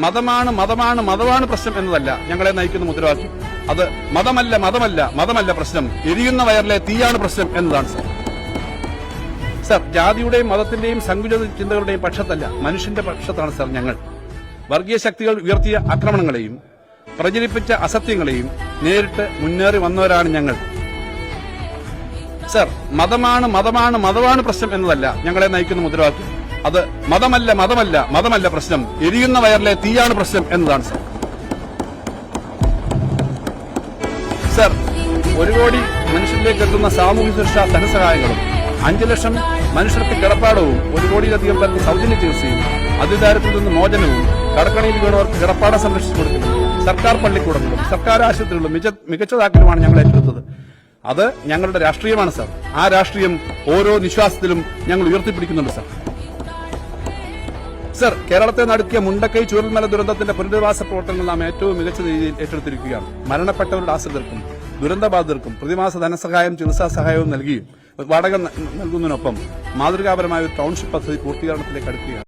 മതമാണ് മതമാണ് മതമാണ് പ്രശ്നം എന്നതല്ല ഞങ്ങളെ നയിക്കുന്ന മുദ്രാവാക്യം. അത് മതമല്ല മതമല്ല മതമല്ല പ്രശ്നം, എരിയുന്ന വയറിലെ തീയാണ് പ്രശ്നം എന്നതാണ് സർ. സർ, ജാതിയുടെയും മതത്തിന്റെയും സങ്കുചിത ചിന്തകളുടെയും പക്ഷത്തല്ല, മനുഷ്യന്റെ പക്ഷത്താണ് സർ ഞങ്ങൾ. വർഗീയ ശക്തികൾ ഉയർത്തിയ ആക്രമണങ്ങളെയും പ്രചരിപ്പിച്ച അസത്യങ്ങളെയും നേരിട്ട് മുന്നേറി വന്നവരാണ് ഞങ്ങൾ. സർ, മതമാണ് മതമാണ് മതമാണ് പ്രശ്നം എന്നതല്ല ഞങ്ങളെ നയിക്കുന്ന മുദ്രാവാക്യം. അത് മതമല്ല മതമല്ല മതമല്ല പ്രശ്നം, എരിയുന്ന വയറിലെ തീയാണ് പ്രശ്നം എന്നതാണ് സർ. സർ, 1 കോടി മനുഷ്യരിലേക്ക് എത്തുന്ന സാമൂഹ്യ സുരക്ഷാ ധനസഹായങ്ങളും 5 ലക്ഷം മനുഷ്യർക്ക് കിടപ്പാടവും 1 കോടിയിലധികം പേർക്ക് സൗജന്യ ചികിത്സയും അതിദാരിദ്ര്യത്തിൽ നിന്ന് മോചനവും കടക്കണിയിൽ വീണവർക്ക് കിടപ്പാടം സംരക്ഷിച്ചു കൊടുക്കലും സർക്കാർ പള്ളിക്കൂടങ്ങളും സർക്കാർ ആശുപത്രികളും മികച്ചതാക്കലുമാണ് ഞങ്ങൾ ഏറ്റെടുത്തത്. അത് ഞങ്ങളുടെ രാഷ്ട്രീയമാണ് സർ. ആ രാഷ്ട്രീയം ഓരോ നിശ്വാസത്തിലും ഞങ്ങൾ ഉയർത്തിപ്പിടിക്കുന്നുണ്ട് സർ. സർ, കേരളത്തെ നടുക്കിയ മുണ്ടക്കൈ ചൂരൽമല ദുരന്തത്തിന്റെ പുനരധിവാസ പ്രവർത്തനങ്ങൾ നാം ഏറ്റവും മികച്ച രീതിയിൽ ഏറ്റെടുത്തിരിക്കുകയാണ്. മരണപ്പെട്ടവരുടെ ആശ്രിതർക്കും ദുരന്തബാധിതർക്കും പ്രതിമാസ ധനസഹായം ചികിത്സാ സഹായവും നൽകിയും വാടക നൽകുന്നതിനൊപ്പം മാതൃകാപരമായ ഒരു ടൌൺഷിപ്പ് പദ്ധതി പൂർത്തീകരണത്തിലേക്ക് അടുക്കുകയാണ്.